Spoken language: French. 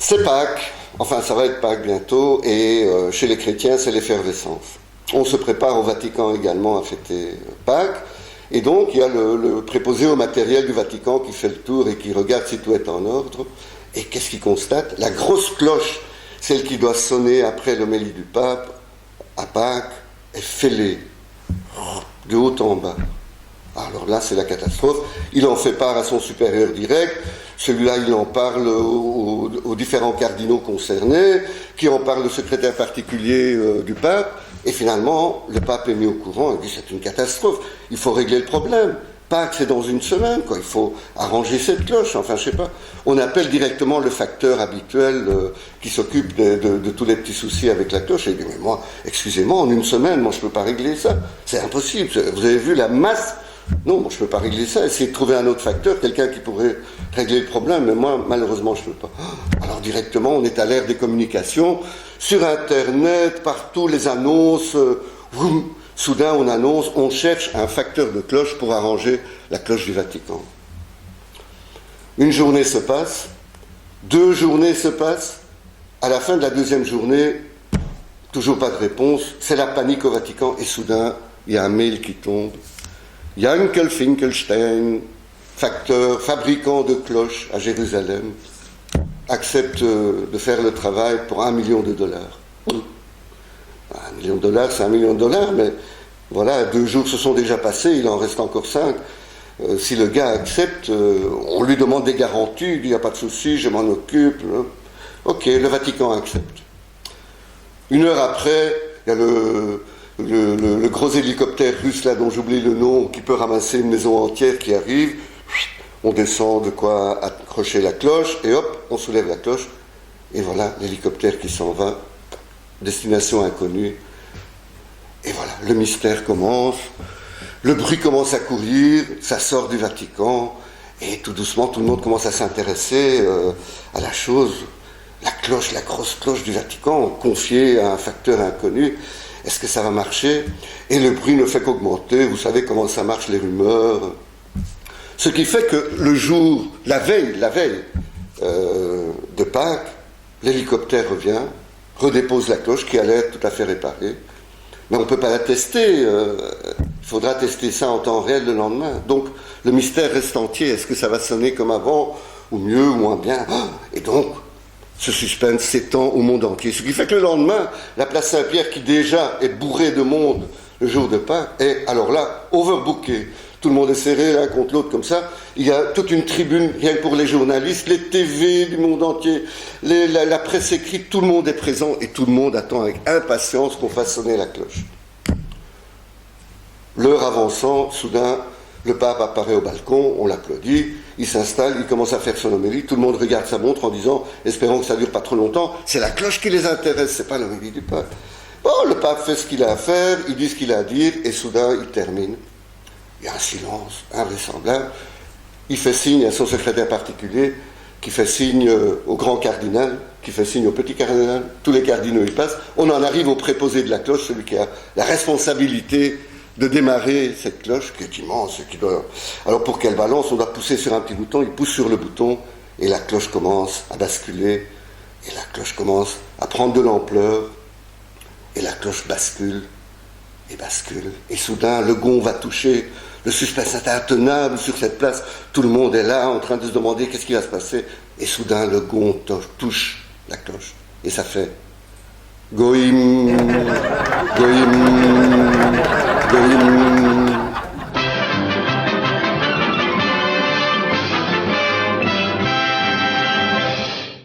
C'est Pâques, enfin ça va être Pâques bientôt, et chez les chrétiens c'est l'effervescence. On se prépare au Vatican également à fêter Pâques, et donc il y a le préposé au matériel du Vatican qui fait le tour et qui regarde si tout est en ordre, et qu'est-ce qu'il constate? La grosse cloche, celle qui doit sonner après l'homélie du pape, à Pâques, est fêlée, de haut en bas. Alors là, c'est la catastrophe. Il en fait part à son supérieur direct. Celui-là, il en parle aux différents cardinaux concernés, qui en parle au secrétaire particulier du pape. Et finalement, le pape est mis au courant. Il dit, c'est une catastrophe. Il faut régler le problème. Pâques, c'est dans une semaine, quoi. Il faut arranger cette cloche. Enfin, je sais pas. On appelle directement le facteur habituel qui s'occupe de tous les petits soucis avec la cloche. Et il dit, mais moi, excusez-moi, en une semaine, moi, je peux pas régler ça. C'est impossible. Vous avez vu la masse? Non, moi je ne peux pas régler ça. Essayez de trouver un autre facteur, quelqu'un qui pourrait régler le problème, mais moi, malheureusement, je ne peux pas. Alors directement, on est à l'ère des communications. Sur Internet, partout, les annonces. Soudain, on annonce, on cherche un facteur de cloche pour arranger la cloche du Vatican. Une journée se passe, 2 journées se passent. À la fin de la 2e journée, toujours pas de réponse. C'est la panique au Vatican, et soudain, il y a un mail qui tombe. Jankel Finkelstein, fabricant de cloches à Jérusalem, accepte de faire le travail pour $1 million. $1 million, c'est $1 million, mais voilà, 2 jours se sont déjà passés, il en reste encore 5. Si le gars accepte, on lui demande des garanties, il dit, il n'y a pas de souci, je m'en occupe. Ok, le Vatican accepte. 1 heure après, il y a le gros hélicoptère russe là dont j'oublie le nom, qui peut ramasser une maison entière qui arrive. On descend de quoi accrocher la cloche et hop, on soulève la cloche et voilà l'hélicoptère qui s'en va, destination inconnue. Et voilà, le mystère commence, le bruit commence à courir, ça sort du Vatican et tout doucement tout le monde commence à s'intéresser à la chose. La cloche, la grosse cloche du Vatican, confiée à un facteur inconnu. Est-ce que ça va marcher? Et le bruit ne fait qu'augmenter. Vous savez comment ça marche, les rumeurs. Ce qui fait que le jour, la veille de Pâques, l'hélicoptère revient, redépose la cloche qui allait être tout à fait réparée. Mais on ne peut pas la tester. Il faudra tester ça en temps réel le lendemain. Donc le mystère reste entier. Est-ce que ça va sonner comme avant, ou mieux, ou moins bien? Et donc, ce suspense s'étend au monde entier. Ce qui fait que le lendemain, la place Saint-Pierre, qui déjà est bourrée de monde le jour de Pâques, est alors là, overbookée. Tout le monde est serré l'un contre l'autre comme ça. Il y a toute une tribune, rien que pour les journalistes, les TV du monde entier, la presse écrite, tout le monde est présent et tout le monde attend avec impatience qu'on fasse sonner la cloche. L'heure avançant, soudain, le pape apparaît au balcon, on l'applaudit, il s'installe, il commence à faire son homélie, tout le monde regarde sa montre en disant, espérons que ça ne dure pas trop longtemps, c'est la cloche qui les intéresse, c'est pas l'homélie du pape. Bon, le pape fait ce qu'il a à faire, il dit ce qu'il a à dire, et soudain, il termine. Il y a un silence invraisemblable. Il fait signe à son secrétaire particulier, qui fait signe au grand cardinal, qui fait signe au petit cardinal, tous les cardinaux y passent. On en arrive au préposé de la cloche, celui qui a la responsabilité de démarrer cette cloche qui est immense et qui doit... Alors pour qu'elle balance, on doit pousser sur un petit bouton, il pousse sur le bouton et la cloche commence à basculer et la cloche commence à prendre de l'ampleur et la cloche bascule et bascule et soudain le gond va toucher, le suspense est intenable sur cette place, tout le monde est là en train de se demander qu'est-ce qui va se passer et soudain le gond touche la cloche et ça fait Goïm, Goïm, Goïm.